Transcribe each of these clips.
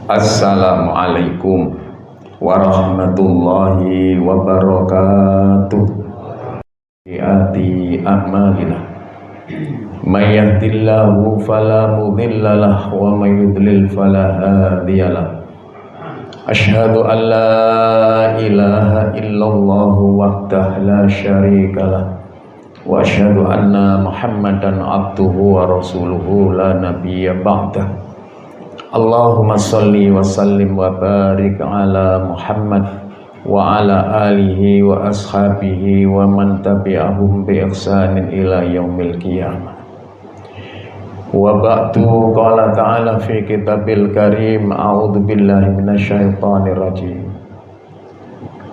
Assalamualaikum warahmatullahi wabarakatuh. Ati a'malina may yahdihillahu fala mudhillalah wa may yudlil fala hadiyalah. Asyhadu an la ilaha illallah wahdahu la syarikalah wa asyhadu anna Muhammadan abduhu wa rasuluhu la nabiyya ba'dah. Allahumma salli wa sallim wa barik ala Muhammad wa ala alihi wa ashabihi wa man tabi'ahum bi ihsanin ila yaumil qiyamah. Wa ba'du, qala ta'ala fi kitabil karim, a'udzu billahi minasyaitonir rajim.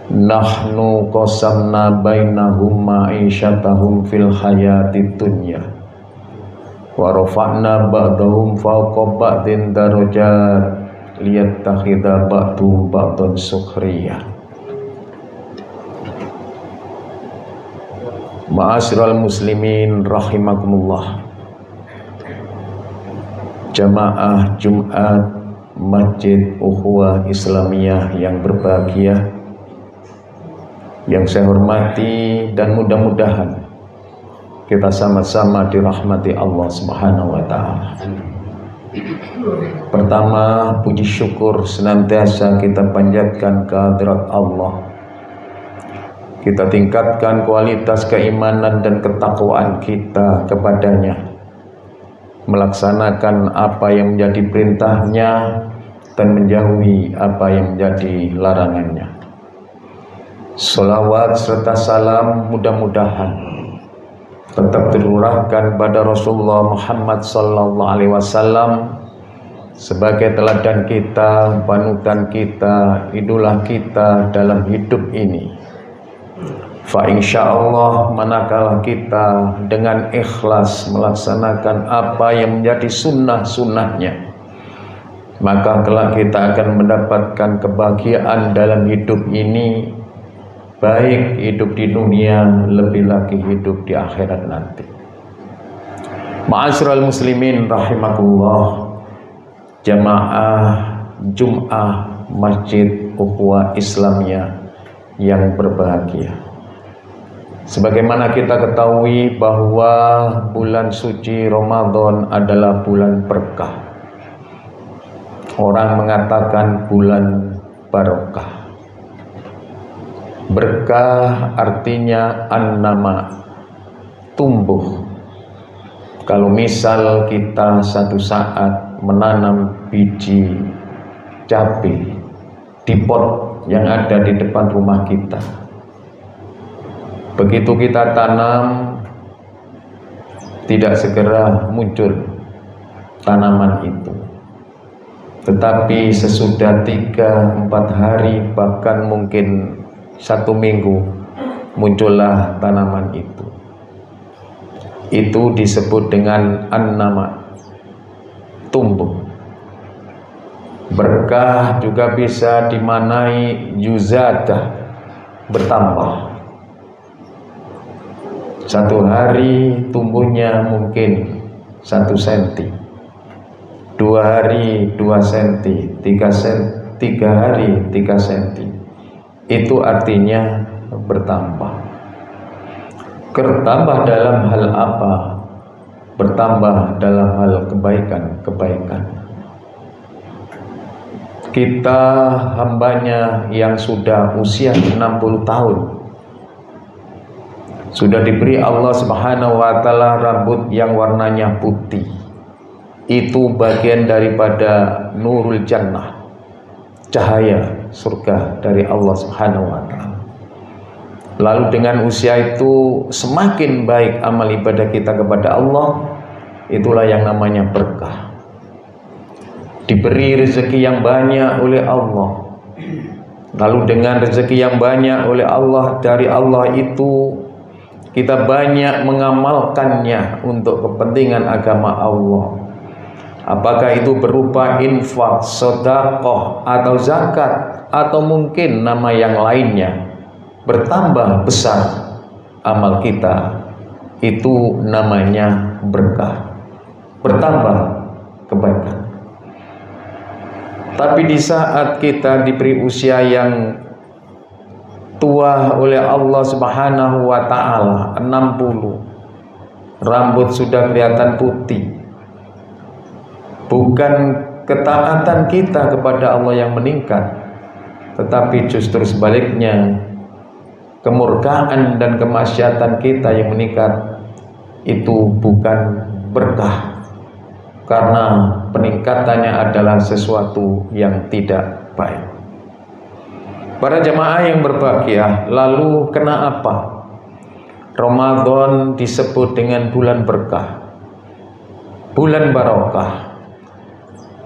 Nahnu qasamna bainahum ma'isyatahum fil hayatid dunya wa rafa'na ba'dahum fawqa ba'din darajat liyattakhidha ba'dhum ba'dan sukhriya. Ma'asyiral muslimin rahimakumullah. Jamaah Jumat Masjid Ukhuwah Islamiyah yang berbahagia, yang saya hormati, dan mudah-mudahan kita sama-sama dirahmati Allah Subhanahu wa ta'ala. Pertama, puji syukur senantiasa kita panjatkan kehadirat Allah. Kita tingkatkan kualitas keimanan dan ketakwaan kita kepadanya, melaksanakan apa yang menjadi perintahnya dan menjauhi apa yang menjadi larangannya. Salawat serta salam mudah-mudahan tetap tercurahkan pada Rasulullah Muhammad sallallahu alaihi wasallam sebagai teladan kita, panutan kita, idola kita dalam hidup ini. Fa insyaallah, manakala kita dengan ikhlas melaksanakan apa yang menjadi sunnah-sunnahnya, maka kelak kita akan mendapatkan kebahagiaan dalam hidup ini, baik hidup di dunia, lebih lagi hidup di akhirat nanti. Ma'asyiral muslimin rahimakumullah, jamaah Jum'ah Masjid Ukhuwah Islamiyah yang berbahagia. Sebagaimana kita ketahui bahwa bulan suci Ramadan adalah bulan berkah. Orang mengatakan bulan barokah. Berkah artinya an-nama, tumbuh. Kalau misal kita satu saat menanam biji cabai di pot yang ada di depan rumah kita, begitu kita tanam, tidak segera muncul tanaman itu, tetapi sesudah 3-4 hari, bahkan mungkin 1 minggu, muncullah tanaman itu. Itu disebut dengan an-nama, tumbuh. Berkah juga bisa dimaknai yuzadah, bertambah. 1 hari tumbuhnya mungkin 1 cm, 2 hari 2 cm, 3 hari 3 cm. Itu artinya bertambah. Bertambah dalam hal apa? Bertambah dalam hal kebaikan-kebaikan. Kita hambanya yang sudah usia 60 tahun, sudah diberi Allah Subhanahu wa ta'ala rambut yang warnanya putih. Itu bagian daripada nurul jannah, cahaya surga dari Allah Subhanahu wa ta'ala. Lalu dengan usia itu semakin baik amal ibadah kita kepada Allah, itulah yang namanya berkah. Diberi rezeki yang banyak oleh Allah. Lalu dengan rezeki yang banyak oleh Allah, dari Allah itu kita banyak mengamalkannya untuk kepentingan agama Allah. Apakah itu berupa infak, sedekah, atau zakat, atau mungkin nama yang lainnya, bertambah besar amal kita, itu namanya berkah, bertambah kebaikan. Tapi di saat kita diberi usia yang tua oleh Allah Subhanahu wa ta'ala, 60, rambut sudah kelihatan putih, bukan ketaatan kita kepada Allah yang meningkat, tetapi justru sebaliknya, kemurkaan dan kemaksiatan kita yang meningkat. Itu bukan berkah, karena peningkatannya adalah sesuatu yang tidak baik. Para jemaah yang berbahagia, lalu kenapa Ramadan disebut dengan bulan berkah, bulan barokah?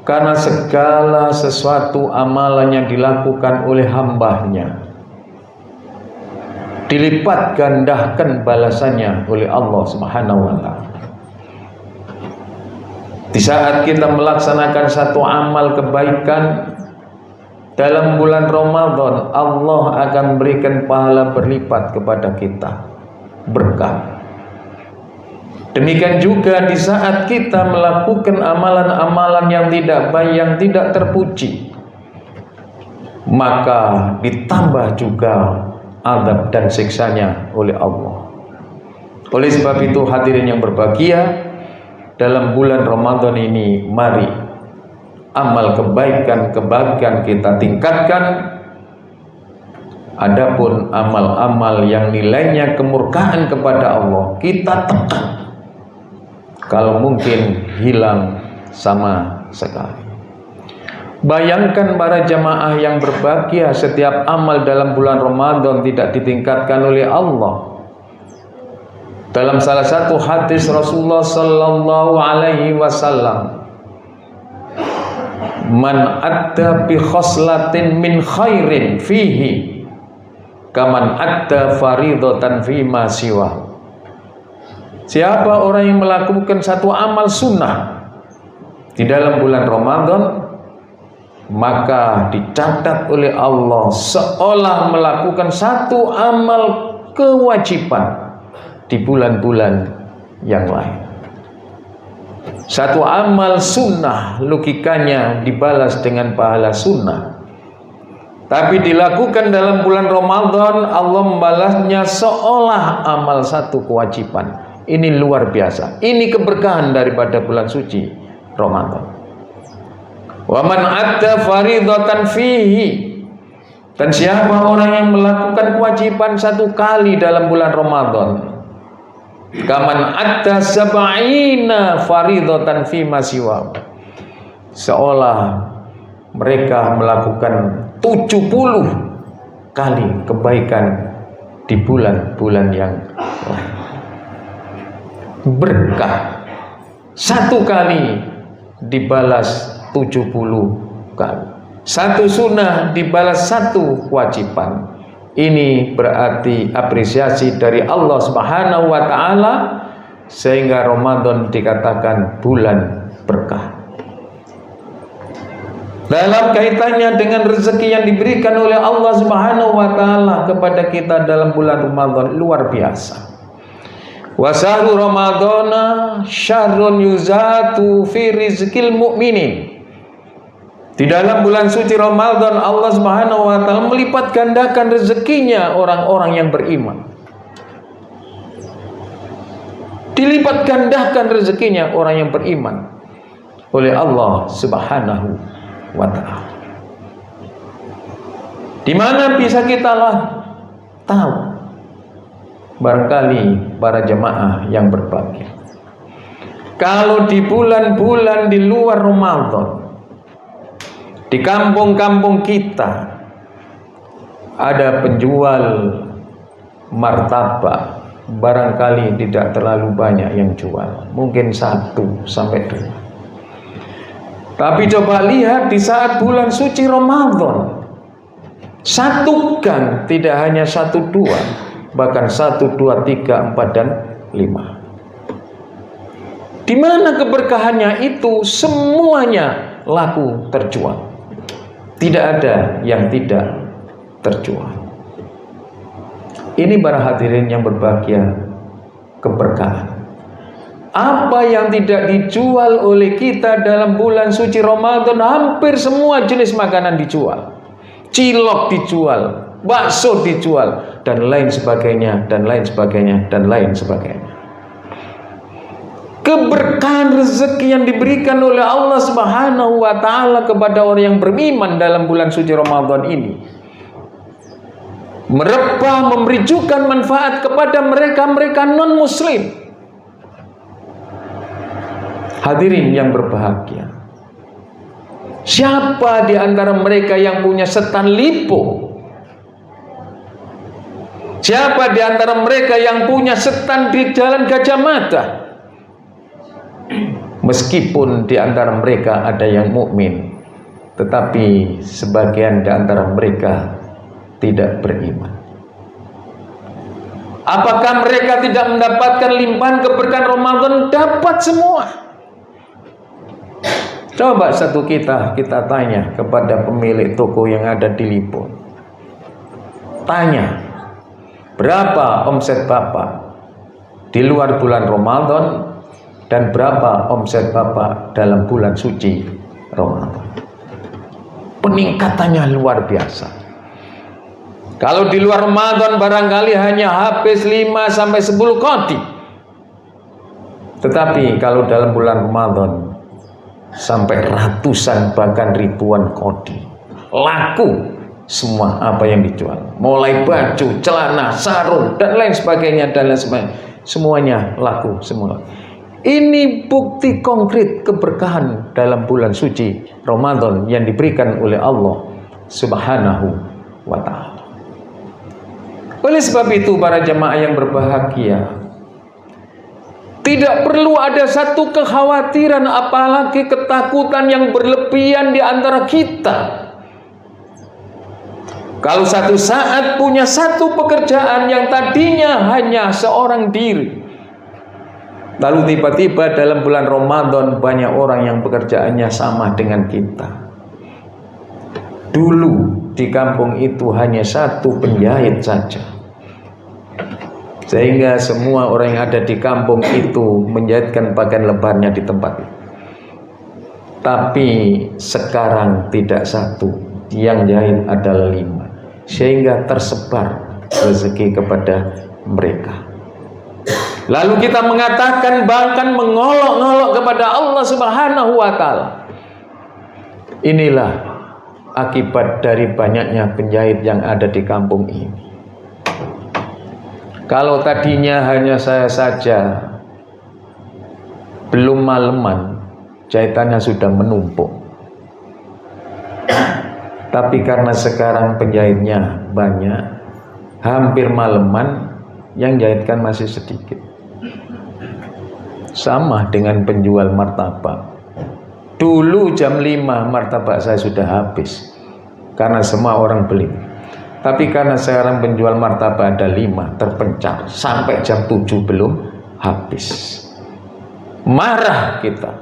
Karena segala sesuatu amalan yang dilakukan oleh hambanya dilipat gandakan balasannya oleh Allah Subhanahu wa ta'ala. Di saat kita melaksanakan satu amal kebaikan dalam bulan Ramadan, Allah akan berikan pahala berlipat kepada kita, berkah. Demikian juga di saat kita melakukan amalan-amalan yang tidak baik, yang tidak terpuji, maka ditambah juga azab dan siksanya oleh Allah. Oleh sebab itu, hadirin yang berbahagia, dalam bulan Ramadan ini mari amal kebaikan, kebahagiaan kita tingkatkan. Adapun amal-amal yang nilainya kemurkaan kepada Allah, kita tekan, kalau mungkin hilang sama sekali. Bayangkan para jamaah yang berbahagia, setiap amal dalam bulan Ramadan tidak ditingkatkan oleh Allah. Dalam salah satu hadis Rasulullah sallallahu alaihi wasallam, man adda bi khoslatin min khairin fihi kaman adda faridatan fi ma siwa. Siapa orang yang melakukan satu amal sunnah di dalam bulan Ramadan, maka dicatat oleh Allah seolah melakukan satu amal kewajiban di bulan-bulan yang lain. Satu amal sunnah logikanya dibalas dengan pahala sunnah, tapi dilakukan dalam bulan Ramadan, Allah membalasnya seolah amal satu kewajiban. Ini luar biasa. Ini keberkahan daripada bulan suci Ramadan. Wa man adda faridatan fihi, dan siapa orang yang melakukan kewajiban satu kali dalam bulan Ramadan, kaman adda sab'ina faridatan fi ma siwa, seolah mereka melakukan 70 kali kebaikan di bulan-bulan yang lain. Berkah satu kali dibalas 70 kali. Satu sunnah dibalas satu kewajiban. Ini berarti apresiasi dari Allah Subhanahu wa ta'ala, sehingga Ramadan dikatakan bulan berkah. Dalam kaitannya dengan rezeki yang diberikan oleh Allah Subhanahu wa ta'ala kepada kita dalam bulan Ramadan, luar biasa. Wa sahru ramadana syahrun yuzatu fi rizqil mu'minin. Di dalam bulan suci Ramadan, Allah Subhanahu wa ta'ala melipat gandakan rezekinya orang-orang yang beriman. Dilipat gandakan rezekinya orang yang beriman oleh Allah Subhanahu wa ta'ala. Di mana bisa kita tahu? Barangkali para jemaah yang berbahagia, kalau di bulan-bulan di luar Ramadan, di kampung-kampung kita ada penjual martabak, barangkali tidak terlalu banyak yang jual, mungkin 1 sampai 2. Tapi coba lihat di saat bulan suci Ramadan, satu gang, tidak hanya 1, 2, bahkan 1, 2, 3, 4, dan 5. Di mana keberkahannya itu? Semuanya laku terjual. Tidak ada yang tidak terjual. Ini para hadirin yang berbahagia, keberkahan. Apa yang tidak dijual oleh kita dalam bulan suci Ramadan? Hampir semua jenis makanan dijual. Cilok dijual, bakso dijual, dan lain sebagainya, dan lain sebagainya, dan lain sebagainya. Keberkahan rezeki yang diberikan oleh Allah Subhanahu wa ta'ala kepada orang yang beriman dalam bulan suci Ramadan ini merepah, memberikan manfaat kepada mereka-mereka non-muslim. Hadirin yang berbahagia, siapa di antara mereka yang punya setan lipo? Siapa di antara mereka yang punya setan di Jalan Gajah Mada? Meskipun di antara mereka ada yang mukmin, tetapi sebagian di antara mereka tidak beriman. Apakah mereka tidak mendapatkan limpahan keberkahan Ramadan? Dapat semua. Coba satu kita tanya kepada pemilik toko yang ada di Lipo. Tanya, berapa omset Bapak di luar bulan Ramadan dan berapa omset Bapak dalam bulan suci Ramadan? Peningkatannya luar biasa. Kalau di luar Ramadan barangkali hanya habis 5-10 kodi. Tetapi kalau dalam bulan Ramadan sampai ratusan bahkan ribuan kodi. Laku semua apa yang dijual. Mulai baju, celana, sarung dan lain sebagainya dan lain sebagainya. Semuanya laku semua. Ini bukti konkret keberkahan dalam bulan suci Ramadan yang diberikan oleh Allah Subhanahu wa ta'ala. Oleh sebab itu para jamaah yang berbahagia, tidak perlu ada satu kekhawatiran apalagi ketakutan yang berlebihan di antara kita. Kalau satu saat punya satu pekerjaan yang tadinya hanya seorang diri, lalu tiba-tiba dalam bulan Ramadan banyak orang yang pekerjaannya sama dengan kita. Dulu di kampung itu hanya satu penjahit saja, sehingga semua orang yang ada di kampung itu menjahitkan pakaian lebarnya di tempat itu. Tapi sekarang tidak satu, yang jahit adalah 5, sehingga tersebar rezeki kepada mereka. Lalu kita mengatakan bahkan mengolok-ngolok kepada Allah Subhanahu wa ta'ala. Inilah akibat dari banyaknya penjahit yang ada di kampung ini. Kalau tadinya hanya saya saja, belum maleman, jahitannya sudah menumpuk. Tapi karena sekarang penjahitnya banyak, hampir maleman, yang jahitkan masih sedikit. Sama dengan penjual martabak. Dulu jam 5 martabak saya sudah habis, karena semua orang beli. Tapi karena sekarang penjual martabak ada 5, terpencar sampai jam 7 belum habis. Marah kita.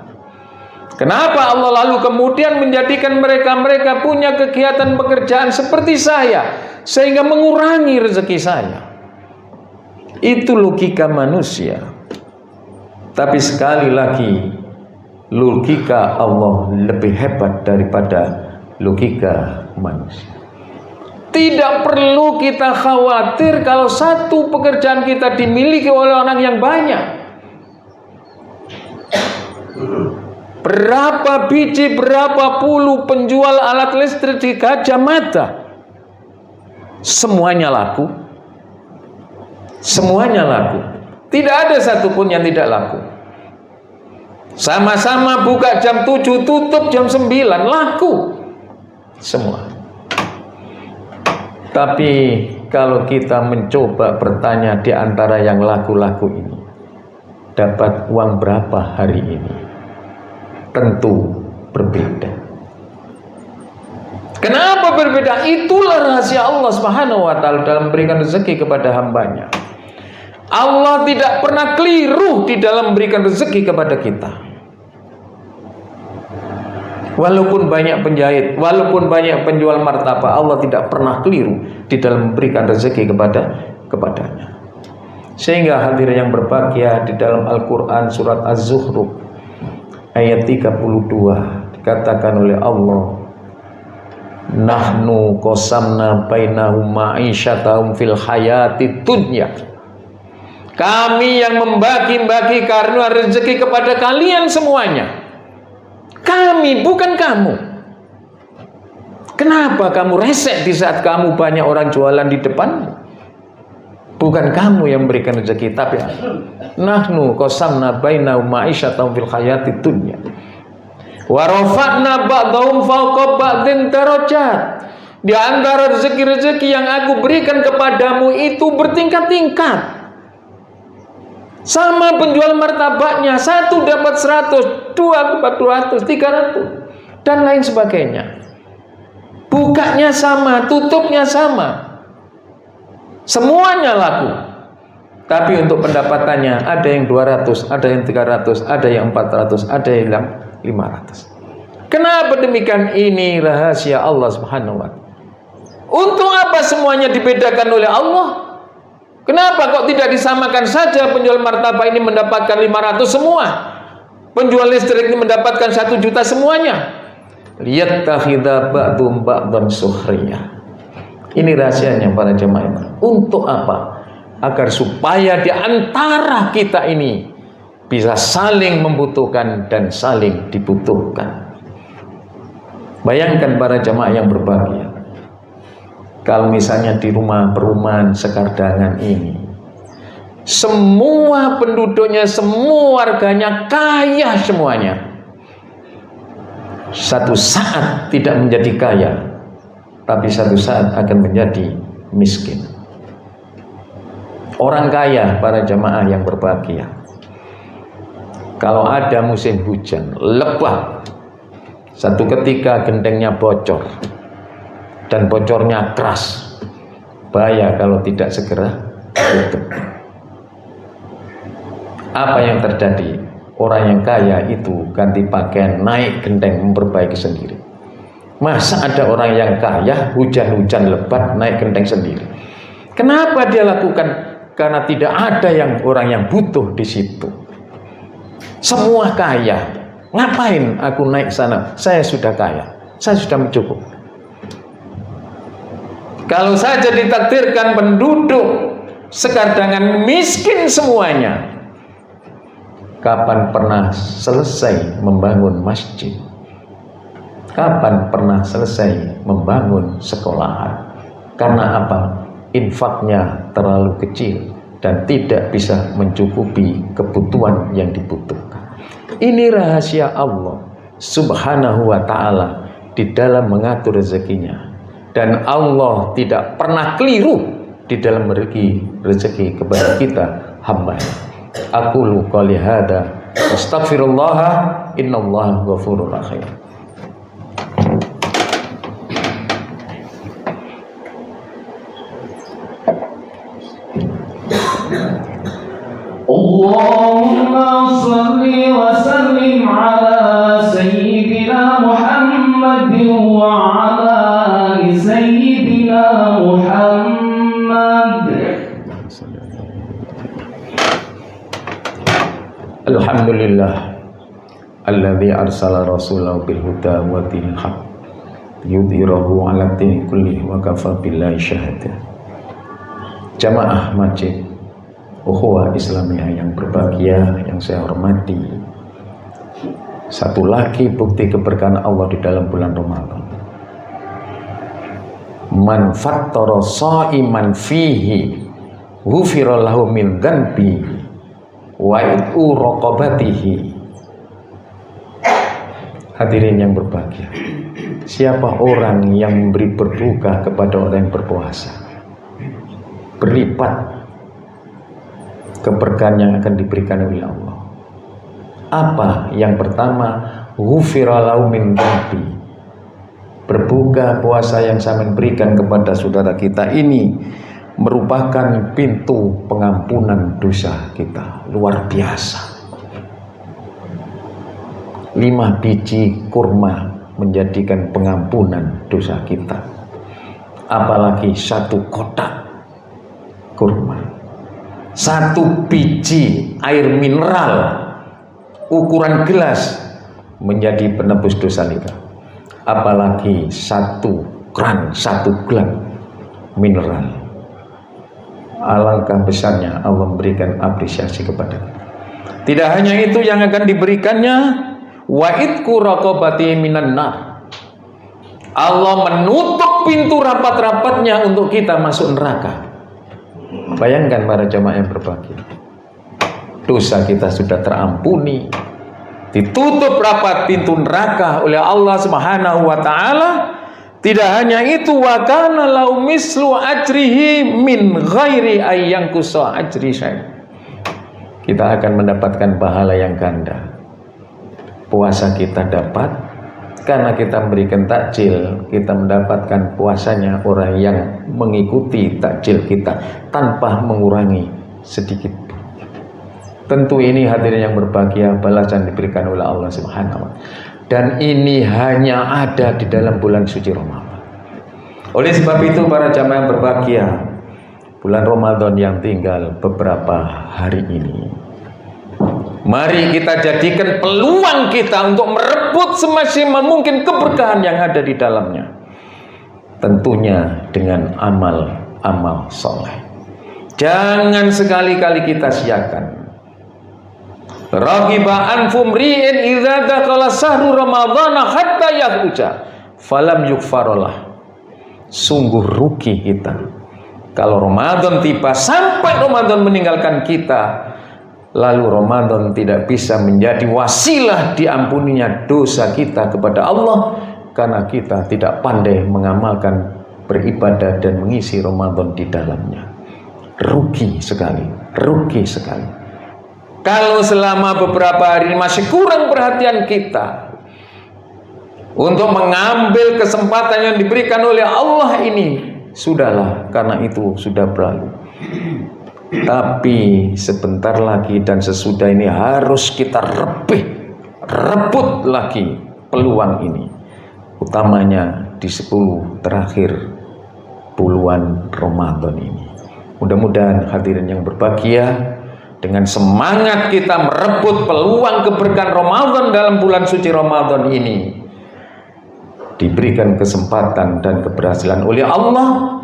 Kenapa Allah lalu kemudian menjadikan mereka punya kegiatan pekerjaan seperti saya, sehingga mengurangi rezeki saya? Itu logika manusia. Tapi sekali lagi, logika Allah lebih hebat daripada logika manusia. Tidak perlu kita khawatir kalau satu pekerjaan kita dimiliki oleh orang yang banyak. Berapa biji, berapa puluh penjual alat listrik di Gajah Mada, semuanya laku. Semuanya laku. Tidak ada satupun yang tidak laku. Sama-sama buka jam 7, tutup jam 9, laku semua. Tapi kalau kita mencoba bertanya di antara yang laku-laku ini, dapat uang berapa hari ini? Tentu berbeda. Kenapa berbeda? Itulah rahasia Allah Subhanahu wa ta'ala dalam memberikan rezeki kepada hambanya. Allah tidak pernah keliru di dalam memberikan rezeki kepada kita. Walaupun banyak penjahit, walaupun banyak penjual martabak, Allah tidak pernah keliru di dalam memberikan rezeki kepadanya. Sehingga hadirin yang berbahagia, di dalam Al-Quran surat Az-Zukhruf ayat 32 dikatakan oleh Allah, nahnu qasamna bainahum ma'isyatahum fil hayati dunya. Kami yang membagi-bagi karena rezeki kepada kalian semuanya. Kami, bukan kamu. Kenapa kamu resek di saat kamu banyak orang jualan di depanmu? Bukan kamu yang memberikan rezeki, tapi nahnu qasamna bainahum ma'isyatahum fil hayati dunya wa rafa'na ba'dahum fawqa ba'din darajat. Di antara rezeki-rezeki yang aku berikan kepadamu itu bertingkat-tingkat. Sama penjual martabaknya, satu dapat 100, dua dapat 200, 300 dan lain sebagainya. Bukanya sama, tutupnya sama. Semuanya laku. Tapi untuk pendapatannya ada yang 200, ada yang 300, ada yang 400, ada yang 500. Kenapa demikian? Ini rahasia Allah Subhanahu wa ta'ala. Untuk apa semuanya dibedakan oleh Allah? Kenapa kok tidak disamakan saja penjual martabak ini mendapatkan 500 semua, penjual listrik ini mendapatkan 1 juta semuanya? Liyattakhidha ba'dhum ba'dhan sukhriyah. Ini rahasianya para jemaah. Untuk apa? Agar supaya di antara kita ini bisa saling membutuhkan dan saling dibutuhkan. Bayangkan para jemaah yang berbahagia, kalau misalnya di rumah perumahan Sekardangan ini, semua penduduknya, semua warganya kaya semuanya, satu saat tidak menjadi kaya, tapi satu saat akan menjadi miskin. Orang kaya, para jamaah yang berbahagia, kalau ada musim hujan lebat, satu ketika gentengnya bocor dan bocornya keras, bahaya kalau tidak segera tutup. Apa yang terjadi? Orang yang kaya itu ganti pakaian, naik genteng, memperbaiki sendiri. Masa ada orang yang kaya, hujan-hujan lebat, naik genteng sendiri? Kenapa dia lakukan? Karena tidak ada orang yang butuh di situ. Semua kaya. Ngapain aku naik sana? Saya sudah kaya, saya sudah mencukup. Kalau saja ditakdirkan penduduk Sekardangan miskin semuanya, kapan pernah selesai membangun masjid? Kapan pernah selesai membangun sekolahan? Karena apa? Infaknya terlalu kecil dan tidak bisa mencukupi kebutuhan yang dibutuhkan. Ini rahasia Allah Subhanahu wa ta'ala di dalam mengatur rezekinya. Dan Allah tidak pernah keliru di dalam memberi rezeki kepada kita hamba-Nya. Aqulu qouli hadza astaghfirullah innallaha ghafurur rahim. Allahumma salli wa sallim ala sayyidina Muhammadin wa ala ali sayyidina Muhammad. Alhamdulillah alladzi arsala rasulahu bil huda wa dinil haq yudhhirahu 'ala dini kulli wa kafa billahi syahida. Jamaah masjid ukhuwah Islamiyah yang berbahagia, yang saya hormati, satu lagi bukti keberkahan Allah di dalam bulan Ramadan. Man fattara sha'iman fihi ghufira lahu min dhanbihi wa itu raqabatihi. Hadirin yang berbahagia, siapa orang yang memberi berbuka kepada orang yang berpuasa, berlipat keberkahan yang akan diberikan oleh Allah. Apa? Yang pertama, ghufira lahu min dhanbi. Berbuka puasa yang saya berikan kepada saudara kita ini merupakan pintu pengampunan dosa kita. Luar biasa. 5 biji kurma menjadikan pengampunan dosa kita. Apalagi 1 kotak kurma. satu biji air mineral ukuran gelas menjadi penebus dosa kita, apalagi satu gelas mineral. Alangkah besarnya Allah memberikan apresiasi kepada kita. Tidak hanya itu yang akan diberikannya, wa idku raqabati minan nar. Allah menutup pintu rapat-rapatnya untuk kita masuk neraka. Bayangkan para jamaah yang berbahagia, dosa kita sudah terampuni, ditutup rapat pintu neraka oleh Allah Subhanahu wa taala. Tidak hanya itu, wa kana lau mislu ajrihi min ghairi ayyangkusa ajri syai'. Kita akan mendapatkan pahala yang ganda. Puasa kita dapat karena kita memberikan takjil, kita mendapatkan puasanya orang yang mengikuti takjil kita tanpa mengurangi sedikit. Tentu ini hadirin yang berbahagia, balasan diberikan oleh Allah Subhanahu wa taala. Dan ini hanya ada di dalam bulan suci Ramadan. Oleh sebab itu para jamaah yang berbahagia, bulan Ramadan yang tinggal beberapa hari ini, mari kita jadikan peluang kita untuk merebut semaksimal mungkin keberkahan yang ada di dalamnya. Tentunya dengan amal-amal soleh. Jangan sekali-kali kita siakan. Ragiba anfum ri'in idza dakhala sahru ramadhana hatta yakhruja falam yukfarolah. Sungguh rugi kita kalau Ramadan tiba sampai Ramadan meninggalkan kita, lalu Ramadan tidak bisa menjadi wasilah diampuninya dosa kita kepada Allah karena kita tidak pandai mengamalkan beribadah dan mengisi Ramadan di dalamnya. Rugi sekali, rugi sekali. Kalau selama beberapa hari masih kurang perhatian kita untuk mengambil kesempatan yang diberikan oleh Allah ini, sudahlah, karena itu sudah berlalu. Tapi sebentar lagi dan sesudah ini harus kita rebut lagi peluang ini, utamanya di 10 terakhir bulan Ramadan ini. Mudah-mudahan hadirin yang berbahagia, dengan semangat kita merebut peluang keberkahan Ramadan dalam bulan suci Ramadan ini, diberikan kesempatan dan keberhasilan oleh Allah,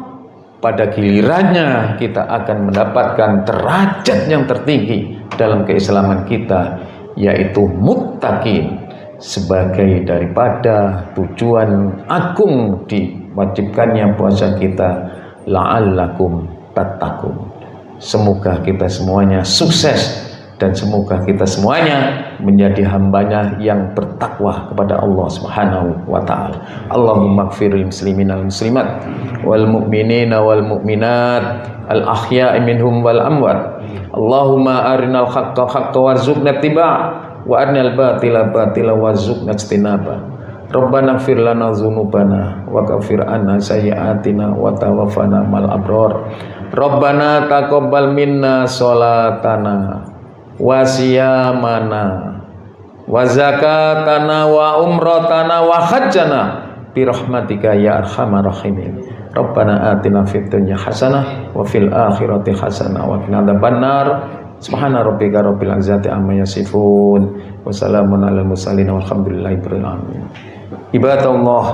pada gilirannya kita akan mendapatkan derajat yang tertinggi dalam keislaman kita, yaitu muttaqin, sebagai daripada tujuan agung diwajibkannya puasa kita, la'allakum tattaqun. Semoga kita semuanya sukses dan semoga kita semuanya menjadi hambanya yang bertakwa kepada Allah Subhanahu wa taala. Allahumma ighfiril muslimin wal muslimat wal mu'minina wal mu'minat al ahya'i minhum wal amwat. Allahumma arinal haqqa haqqa warzuqna ittiba' wa arinal batila batila warzuqna ijtinaba. Rabbana ighfir lana dzunubana wa kaffir anna sayyi'atina wa tawaffana mal abrar. Rabbana taqabbal minna sholatana wa siyamana wa zakatana wa umratana wa hajjana bi rahmatika ya arhamar rahimin. Rabbana atina fid dunya hasanah wa fil akhirati hasanah wa qina adzabannar. Subhana rabbika rabbil izzati amma yasifun wa salamun alal mursalin walhamdulillahi rabbil alamin. Ibadallah,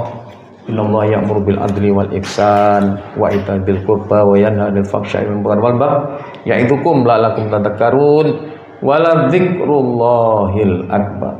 innallaha ya'muru bil adli wal ihsan wa ita'i dzil qurba wa yanha 'anil fahsya'i wal munkari wal baghi ya'idzukum la'allakum tadhakkarun wa la dzikrullahil akbar.